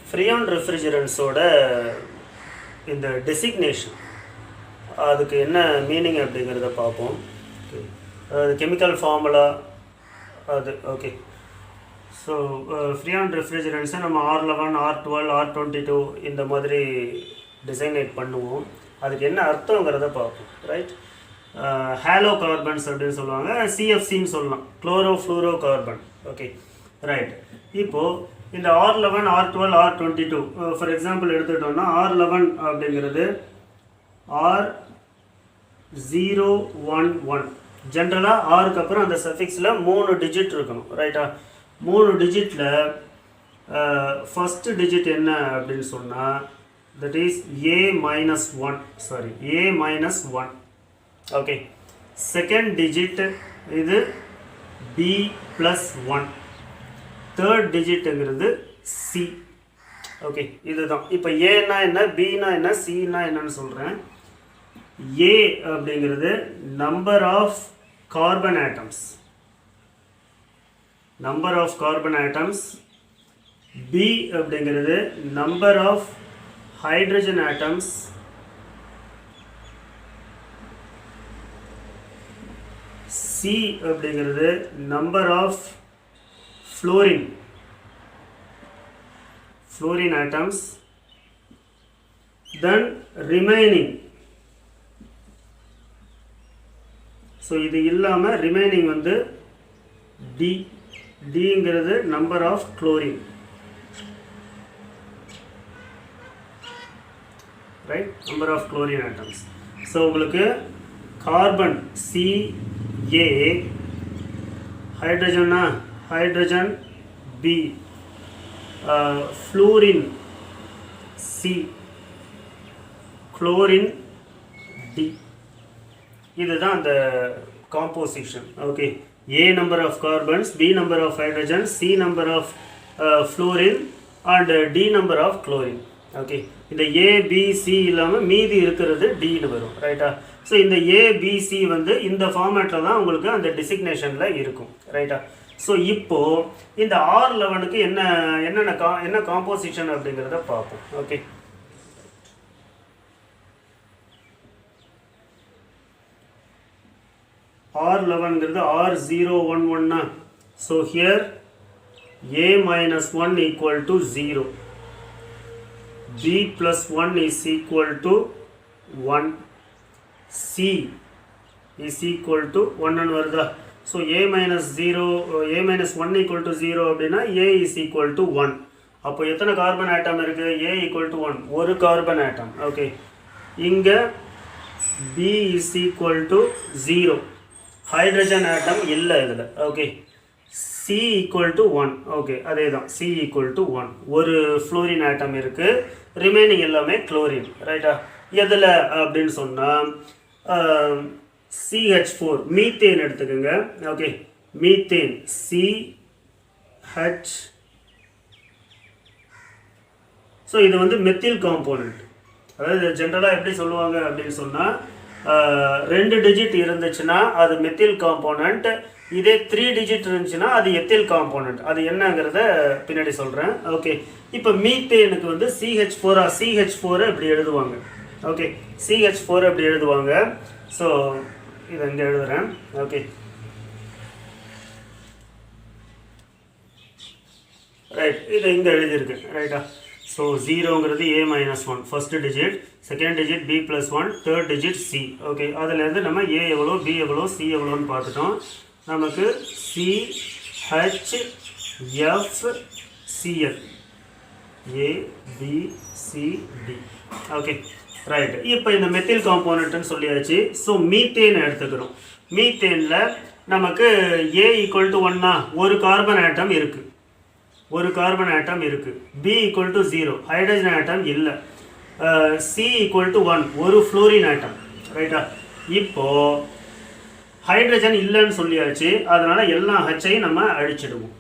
Freon ரெஃப்ரிஜரன்ஸோட இந்த designation அதுக்கு என்ன மீனிங் அப்படிங்கிறத பார்ப்போம். அது கெமிக்கல் ஃபார்முலா அது ஓகே. ஸோ ஃப்ரீயான் ரெஃப்ரிஜரன்ஸை நம்ம R11 R12 R22 இந்த மாதிரி டிசைனேட் பண்ணுவோம். அதுக்கு என்ன அர்த்தங்கிறத பார்ப்போம். ரைட், ஹேலோ கார்பன்ஸ் அப்படின்னு சொல்லுவாங்க, CFCன்னு சொல்லலாம், chloro fluoro carbon. Okay right. இப்போது இந்த R11 R12 R22 for example எடுத்துக்கிட்டோம்னா R11 அப்படிங்கிறது R011. ஜென்ரலாக ஆருக்கு அப்புறம் அந்த சஃபிக்ஸில் 3 டிஜிட் இருக்கணும். ரைட்டா, 3 டிஜிட்டில் ஃபஸ்ட்டு டிஜிட் என்ன அப்படின்னு சொன்னால் that is A-1. Sorry, A-1. Okay, second digit இது B+1. Third டிஜிட்டுங்கிறது C. ஓகே, இதுதான். இப்போ ஏன்னா என்ன, பின்னா என்ன, சின்னா என்னன்னு சொல்கிறேன். ஏ அப்படிங்கிறது number of carbon atoms, number of carbon atoms. B அப்படிங்கிறது number of hydrogen atoms. C அப்படிங்கிறது number of fluorine atoms. Then remaining, so இது இல்லாம remaining வந்து D ங்கிறது number of chlorine, right, number of chlorine atoms. so உங்களுக்கு carbon CA, hydrogen B, fluorine C, chlorine D. இதுதான் அந்த composition. Okay, A number of carbons, B number of hydrogen, C number of fluorine and D number of chlorine. Okay, இந்த A B C இல்லாமல் மீதி இருக்கிறது Dன்னு வரும். ரைட்டா, so இந்த A B C வந்து இந்த ஃபார்மேட்டில் தான் உங்களுக்கு அந்த டிசிக்னேஷனில் இருக்கும். ரைட்டா, ஸோ இப்போது இந்த R11க்கு என்ன காம்போசிஷன் அப்படிங்கிறத பார்ப்போம். ஓகே, R11ங்கிறது R011. So here A-1 equal to 0, B+1 is equal to 1, C is equal to 1 வருதா. ஸோ A-1 equal to 0 அப்படின்னா A is equal to 1. அப்போ எத்தனை கார்பன் ஆட்டம் இருக்குது? A equal to 1, ஒரு கார்பன் ஆட்டம். ஓகே, இங்கே B is equal to 0, hydrogen atom இல்லை இதில். Okay, C equal to 1. Okay, அதே தான், C equal to 1, ஒரு ஃப்ளோரின் ஆட்டம் இருக்குது, ரிமைனிங் எல்லாமே குளோரின். ரைட்டா, எதில் அப்படின்னு சொன்னால் CH4 மீத்தேன் எடுத்துக்கோங்க. Okay, methane CH. ஸோ இது வந்து மெத்தில் காம்போனண்ட். அதாவது ஜென்ரலாக எப்படி சொல்லுவாங்க அப்படின்னு சொன்னால் 2 டிஜிட் இருந்துச்சுன்னா அது மெத்தில் காம்போனண்ட், இதே 3 டிஜிட் இருந்துச்சுன்னா அது எத்தில் காம்போனண்ட். அது என்னங்கிறத பின்னாடி சொல்கிறேன். ஓகே, இப்போ மீத்தேனுக்கு வந்து CH4 இப்படி எழுதுவாங்க. ஓகே, CH4 இப்படி எழுதுவாங்க. ஸோ இதை இங்கே எழுதுகிறேன். ஓகே, ரைட், இதை இங்கே எழுதியிருக்கு. ரைட்டா, ஸோ 0ங்கிறது A-1 first digit, second digit B+1, third digit C. Okay, அதுலேருந்து நம்ம A எவ்வளோ, B எவ்வளோ, C எவ்வளோன்னு பார்த்துட்டோம். நமக்கு CHFCl A B C D. Okay right, இப்போ இந்த மெத்தில் காம்போனண்ட்டுன்னு சொல்லியாச்சு. ஸோ மீத்தேன் எடுத்துக்கிறோம். மீத்தேனில் நமக்கு A equal to 1னா ஒரு கார்பன் ஆட்டம் இருக்குது, ஒரு கார்பன் ஆட்டம் இருக்குது. B equal to 0, hydrogen atom இல்லை. C equal to 1, ஒரு ஃப்ளோரின் ஆட்டம். ரைட்டா, இப்போது ஹைட்ரஜன் இல்லைன்னு சொல்லியாச்சு, அதனால் எல்லா ஹச்சையும் நம்ம அழிச்சிடுவோம்.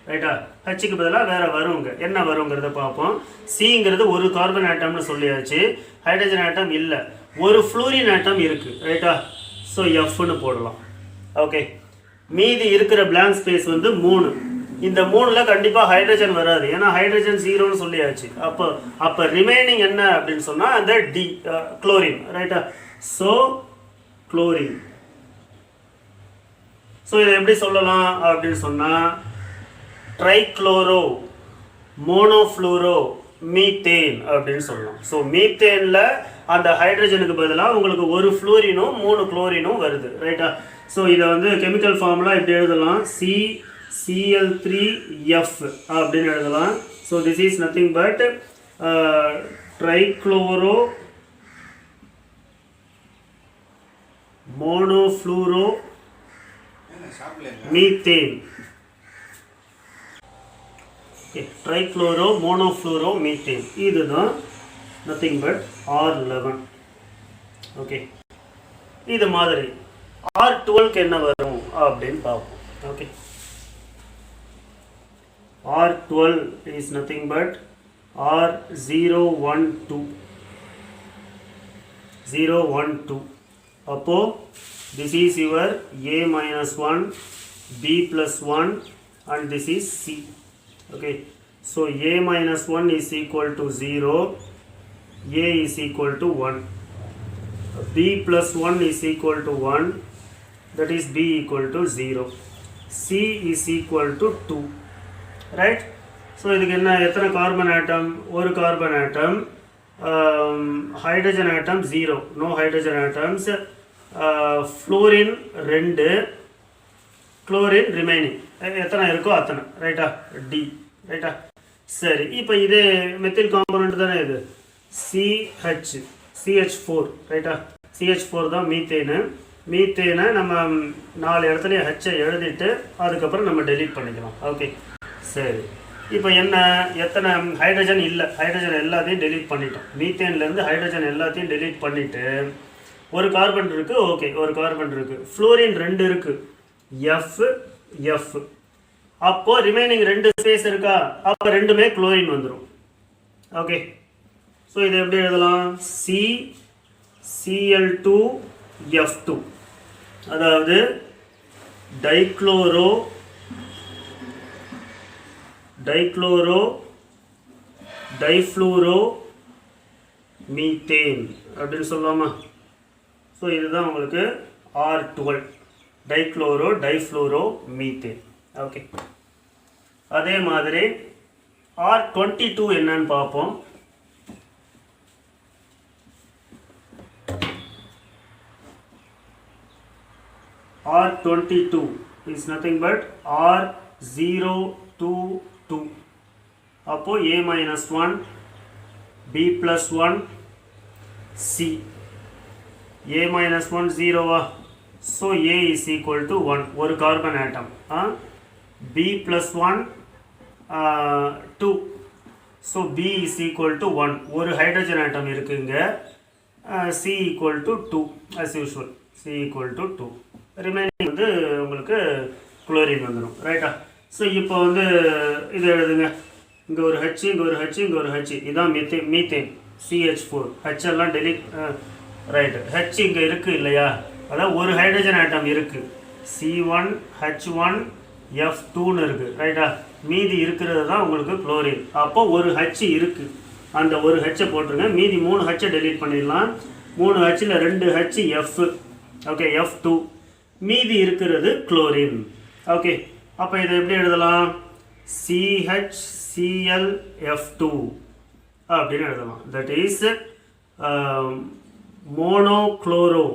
ரைட்டா, ஹச்சுக்கு பதிலாக வேறு வருங்க, என்ன வருங்கிறத பார்ப்போம். சிங்கிறது ஒரு கார்பன் ஆட்டம்னு சொல்லியாச்சு, ஹைட்ரஜன் ஆட்டம் இல்லை, ஒரு ஃப்ளூரின் ஆட்டம் இருக்குது. ரைட்டா, ஸோ எஃப்னு போடலாம். ஓகே, மீதி இருக்கிற பிளாங்க் ஸ்பேஸ் வந்து 3. இந்த மூணில் கண்டிப்பாக ஹைட்ரஜன் வராது, ஏன்னா ஹைட்ரஜன் ஜீரோன்னு சொல்லியாச்சு. அப்போ ரிமைனிங் என்ன அப்படின்னு சொன்னால் அந்த டி குளோரின், ரைட்டா? So chlorine. ஸோ இதை எப்படி சொல்லலாம் அப்படின்னு சொன்னால் ட்ரைக்ளோரோ மோனோஃப்ளூரோ மீத்தேன் அப்படின்னு சொல்லலாம். ஸோ மீத்தேனில் அந்த ஹைட்ரஜனுக்கு பதிலாக உங்களுக்கு ஒரு ஃப்ளூரினும் 3 குளோரினும் வருது, ரைட்டா? ஸோ இதை வந்து கெமிக்கல் ஃபார்முலா இப்படி எழுதலாம், CCl3F அப்படின்னு எழுதலாம். So this is nothing but trichloro monofluoro methane. Trichloro monofluoro methane, இதுதான் நத்திங் பட் R11. ஓகே, இது மாதிரி R12க்கு என்ன வரும் அப்படின்னு பார்ப்போம். Okay, R12 is nothing but R012. 012. அப்போ this is your A-1, B+1 and this is C. Okay, so A-1 is equal to 0, A is equal to 1, B+1 is equal to 1, that is B equal to 0, C is equal to 2, right? So இதுக்கு என்ன, எத்தனை carbon atom? ஒரு carbon atom. Hydrogen atom 0, no hydrogen atoms. Fluorine 2, chlorine remaining எத்தனை இருக்கோ அத்தனை, ரைட்டா? D, ரைட்டா? சரி, இப்போ இது மெத்தில் காம்பனண்ட் தானே, இது CH4, ரைட்டா? CH4 தான் மீத்தேனு. மீத்தேனை நம்ம 4 இடத்துலையும் ஹெச்சை எழுதிட்டு அதுக்கப்புறம் நம்ம டெலீட் பண்ணிக்கலாம். ஓகே, சரி. இப்போ என்ன, எத்தனை ஹைட்ரஜன் இல்லை, ஹைட்ரஜன் எல்லாத்தையும் டெலீட் பண்ணிட்டோம். மீத்தேன்லேருந்து ஹைட்ரஜன் எல்லாத்தையும் டெலீட் பண்ணிவிட்டு ஒரு கார்பன் இருக்குது. ஓகே, ஒரு கார்பன் இருக்குது. ஃப்ளோரின் 2 இருக்குது, F. அப்போ ரிமைனிங் 2 ஸ்பேஸ் இருக்கா, அப்போ ரெண்டுமே குளோரின் வந்துடும். ஓகே, ஸோ இதை எப்படி எழுதலாம்? CCl2F2, அதாவது டைக்ளோரோ டைஃப்ளூரோ மீத்தேன் அப்படின்னு சொல்லலாமா? ஸோ இதுதான் உங்களுக்கு R12, டைக்ளோரோ டைஃப்ளூரோ மீத்தேன். ஓகே, அதே மாதிரி R22 என்னன்னு பார்ப்போம். R22 is nothing but R022. அப்போ A-1, B+1, C. A-1 0வா? So A is equal to 1, ஒரு carbon atom. B+1 2, so B is equal to 1, ஒரு ஹைட்ரஜன் ஆட்டம் இருக்குங்க. C equal to 2 as usual, C equal to 2. Remaining வந்து உங்களுக்கு chlorine வந்துடும், ரைட்டா? So இப்போ வந்து இது எழுதுங்க, இங்கே ஒரு ஹெச், இங்கே ஒரு ஹெச், இங்கே ஒரு ஹெச், இதுதான் மீத்தேன் CH4. ஹெச் எல்லாம் டெலிட், ரைட்டு. ஹெச் இங்கே இருக்குது இல்லையா, அதான் ஒரு ஹைட்ரஜன் ஆட்டம் இருக்குது, C1 H1 F2ன்னு இருக்குது, ரைட்டா? மீதி இருக்கிறது தான் உங்களுக்கு குளோரின். அப்போ ஒரு ஹெச் இருக்குது, அந்த ஒரு ஹெச்சை போட்டுருங்க. மீதி 3 ஹெச்சை டெலீட் பண்ணிடலாம். 3 ஹெச்சில் 2 ஹெச் F, ஓகே, F2, மீதி இருக்கிறது குளோரின். ஓகே, அப்போ இதை எப்படி எழுதலாம்? CHClF2 அப்படின்னு எழுதலாம். தட் இஸ் மோனோக்ளோரோ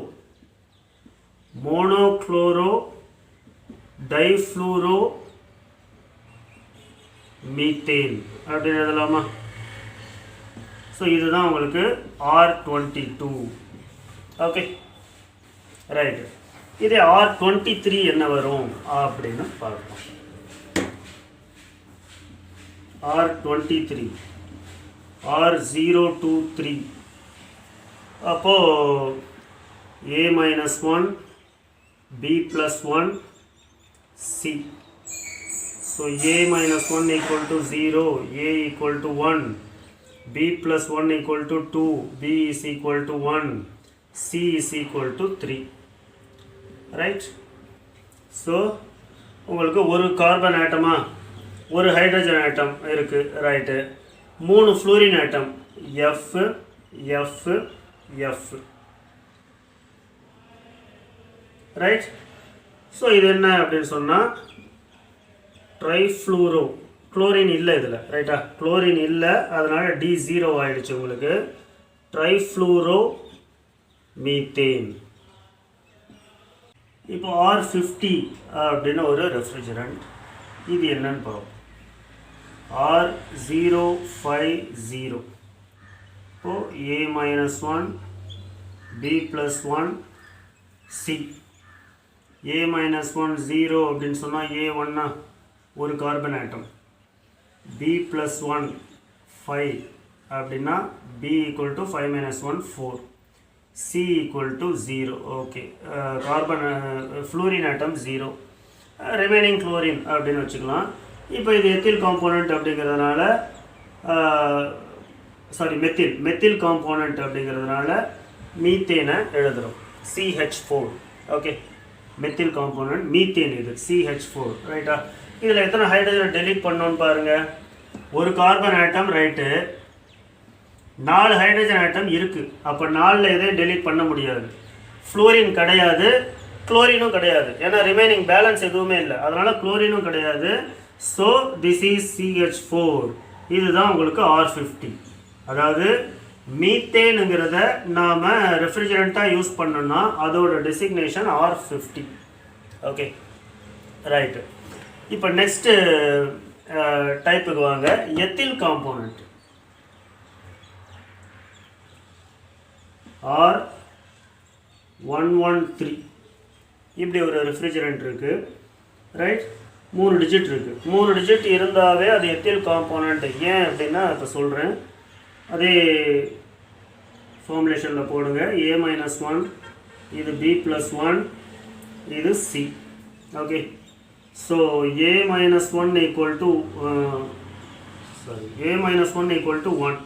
டைஃப்ளூரோ மீத்தேன் அப்படின்னு எழுதலாமா? ஸோ இதுதான் உங்களுக்கு R22. Okay, right. இதே R23 என்ன வரும் அப்படின்னு பார்க்கலாம். R23 R023. அப்போ A-1, B+1, C. So A-1 equal to 0, A equal to 1, B+1 equal to 2, B is equal to 1, C is equal to 3. Right? So உங்களுக்கு ஒரு கார்பன் ஆட்டமா ஒரு ஹைட்ரஜன் ஆட்டம் இருக்குது, right. 3 fluorine atom F F F, right. So இது என்ன அப்படின்னு சொன்னால் ட்ரைஃப்ளூரோ, chlorine இல்லை இதில், ரைட்டா, குளோரின் இல்லை, அதனால் டி 0 ஆகிடுச்சு உங்களுக்கு. ட்ரைஃப்ளூரோ மீத்தேன். இப்போ R50 அப்படின்னு ஒரு ரெஃப்ரிஜரண்ட், இது என்னன்னு பார்ப்போம். R050. இப்போது A-1 B+1 C. A-1 0 அப்படின்னு சொன்னால் A1 ஒரு கார்பன் ஆட்டம், B+1 5 அப்படின்னா B = 5 - 1 4, C = 0. Okay, carbon fluorine ஆட்டம் 0, ரிமைனிங் குளோரின் அப்படின்னு வச்சுக்கலாம். இப்போ இது எத்தில் காம்போனண்ட் அப்படிங்கிறதுனால, சாரி மெத்தில் காம்போனண்ட் அப்படிங்கிறதுனால மீத்தேனை எழுதுகிறோம் CH4. Okay, methyl component methane, இது CH4, ரைட்டா. இதில் எத்தனை ஹைட்ரஜனை டெலீட் பண்ணோன்னு பாருங்கள். ஒரு carbon atom, right, 4 hydrogen atom இருக்குது. அப்போ 4ல் எதையும் டெலீட் பண்ண முடியாது. ஃப்ளோரின் கிடையாது, குளோரினும் கிடையாது, ஏன்னா ரிமைனிங் பேலன்ஸ் எதுவுமே இல்லை, அதனால் குளோரினும் கிடையாது. So this is CH4. இதுதான் உங்களுக்கு R50. அதாவது மீத்தேனுங்கிறத நாம் ரெஃப்ரிஜரண்ட்டாக யூஸ் பண்ணோன்னா அதோட டெசிக்னேஷன் R50. Okay, right. இப்போ நெக்ஸ்ட்டு டைப்புக்கு வாங்க. Ethyl component R113. இப்படி ஒரு ரெஃப்ரிஜரண்ட் இருக்குது, ரைட். 3 டிஜிட் இருக்குது. 3 டிஜிட் இருந்தாவே அது எத்தில் காம்போனண்ட். ஏன் அப்படின்னா இப்போ சொல்கிறேன், அதே ஃபார்முலேஷனில் போடுங்க. A-1, இது B+1, இது C. Okay, so A-1 = 1.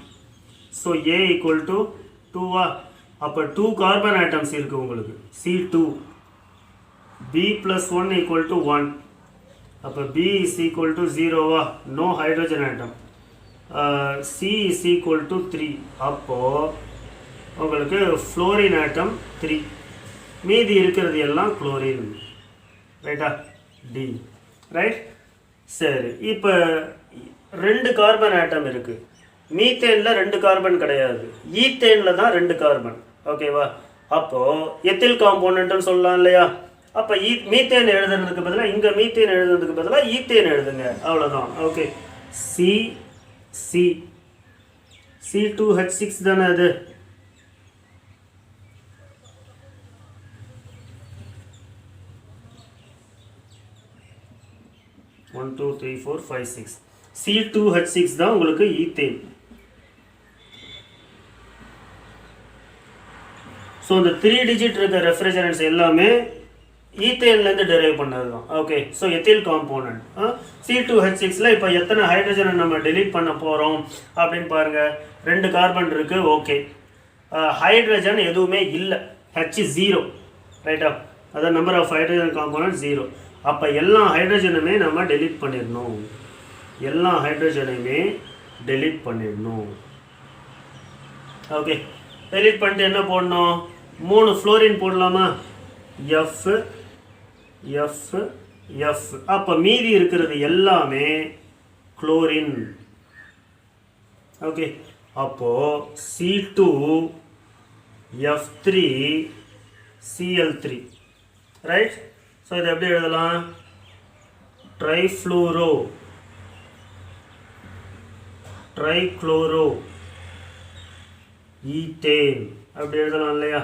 So A = 2. அப்போ 2 கார்பன் ஆட்டம்ஸ் இருக்குது உங்களுக்கு, C2. B+1 = 1. அப்போ B = 0. No hydrogen atom. C = 3. அப்போது உங்களுக்கு ஃப்ளோரின் ஆட்டம் 3, மீதி இருக்கிறது எல்லாம் குளோரின், ரைட்டா, D, ரைட். சரி, இப்போ 2 கார்பன் ஆட்டம் இருக்குது. மீத்தேனில் 2 கார்பன் கிடையாது, ஈத்தேனில் தான் 2 கார்பன். ஓகேவா? அப்போது எத்தில் காம்போனண்ட்டுன்னு சொல்லலாம் இல்லையா? அப்போ மீத்தேன் எழுதுறதுக்கு பதிலாக, இங்கே மீத்தேன் எழுதுறதுக்கு பதிலாக ஈத்தேன் எழுதுங்க, அவ்வளோதான். ஓகே, C2H6 தானே அது. C2H6 தான் உங்களுக்கு ஈத்தேன். ஸோ இந்த 3 டிஜிட் இருக்க ரெஃப்ரிஜரண்ட்ஸ் எல்லாமே ஈத்தேன்லேருந்து டெரைவ் பண்ணது தான். Okay, so ethyl component. C2H6ல் இப்போ எத்தனை ஹைட்ரஜனை நம்ம டெலீட் பண்ண போகிறோம் அப்படின்னு பாருங்கள். 2 கார்பன் இருக்குது. ஓகே, ஹைட்ரஜன் எதுவுமே இல்லை, H0, ரைட்டா. அதான் நம்பர் ஆஃப் ஹைட்ரஜன் காம்போனண்ட் 0. அப்போ எல்லா ஹைட்ரஜனுமே நம்ம டெலீட் பண்ணிடணும், எல்லா ஹைட்ரஜனையுமே டெலீட் பண்ணிடணும். ஓகே, டெலீட் பண்ணிட்டு என்ன போடணும்? 3 ஃப்ளோரின் போடலாமா? F F F. அப்போ மீதி இருக்கிறது எல்லாமே குளோரின். ஓகே, அப்போது C2 F3 Cl3, right. So இதை எப்படி எழுதலாம்? ட்ரைக்ளோரோ ஈத்தேன் அப்படி எழுதலாம் இல்லையா?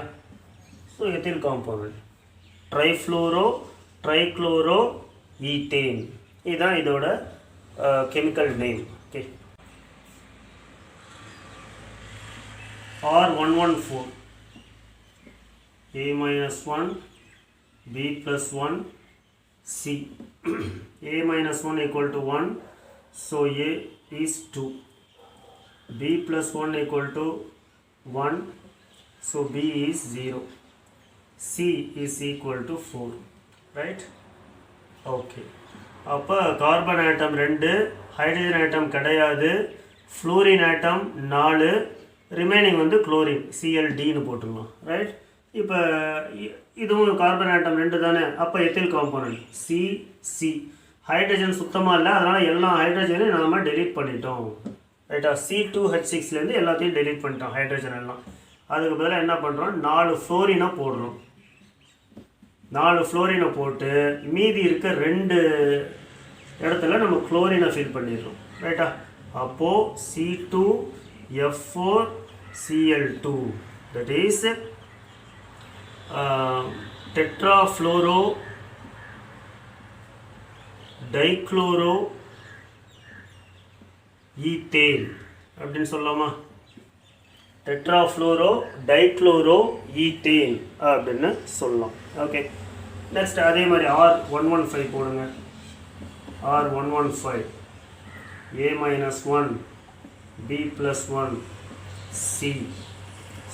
So ethyl component trichloro ethane, இதுதான் இதோட chemical name. Okay, R114 A-1 B+1 C. A-1 = 1, so A is 2. B+1 = 1, so B is 0. C is equal to 4, right? Okay. அப்போ carbon atom 2, hydrogen atom கிடையாது, fluorine ஆட்டம் 4, remaining வந்து chlorine CLDன்னு போட்டுடலாம். Right. இப்போ இதுவும் carbon atom 2 தானே, அப்போ ethyl component CC. Hydrogen சுத்தமாக இல்லை, அதனால் எல்லா ஹைட்ரஜனையும் நாம் டெலீட் பண்ணிட்டோம். ரைட்டா, C2H6லேருந்து எல்லாத்தையும் டெலீட் பண்ணிட்டோம் ஹைட்ரஜன் எல்லாம். அதுக்கு பதிலாக என்ன பண்ணுறோம், 4 ஃப்ளோரினை போடுறோம். 4 ஃப்ளோரினை போட்டு மீதி இருக்க 2 இடத்துல நம்ம குளோரினை ஃபில் பண்ணிடுறோம். ரைட்டா, அப்போது C2F4Cl2 that is tetrafluoro dichloro ethane அப்படின்னு சொல்லலாமா? டெட்ராஃப்ளோரோ டைக்ளோரோ ஈத்தேன் அப்படின்னு சொல்லலாம். ஓகே, நெக்ஸ்ட் அதே மாதிரி R115 போடுங்க. R115 A-1 B+1 C.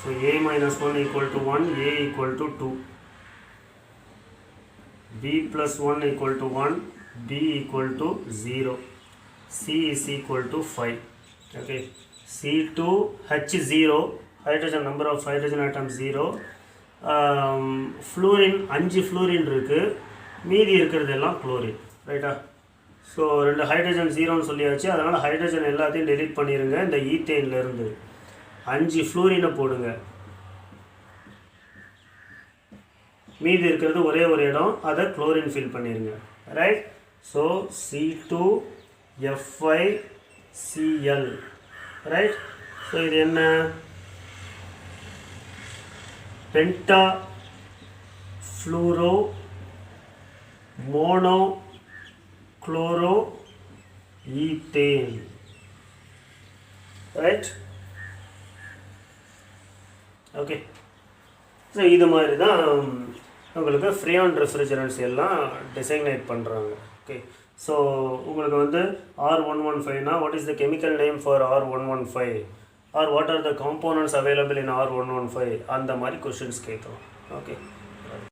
So A-1 equal to 1, A equal to 2, B+1 equal to 1, B equal to 0, C is equal to 5. Okay, C2H0, hydrogen, number of hydrogen atoms 0. Fluorine 5 fluorine இருக்கு, மீதி இருக்கிறதெல்லாம் chlorine. ரைட்டா, so 2 hydrogen 0ன்னு சொல்லியாச்சு, அதனால் hydrogen எல்லாத்தையும் delete பண்ணிடுங்க. இந்த ஈத்தேன்லேருந்து 5 ஃப்ளூரினை போடுங்க, மீதி இருக்கிறது ஒரே ஒரு இடம், அதை குளோரின் ஃபில் பண்ணிடுங்க. Right, so C2F5Cl. Right, so இது என்ன, penta fluoro mono chloro ethane. Right, okay. So இது மாதிரி தான் உங்களுக்கு ஃப்ரீயான் ரெஃப்ரிஜரன்ஸ் எல்லாம் டெசிக்னேட் பண்ணுறாங்க. ஓகே, ஸோ உங்களுக்கு வந்து R115னா what is the chemical name for R115 or what are the components available in R115, அந்த மாதிரி கொஷின்ஸ் கேட்கலாம். ஓகே.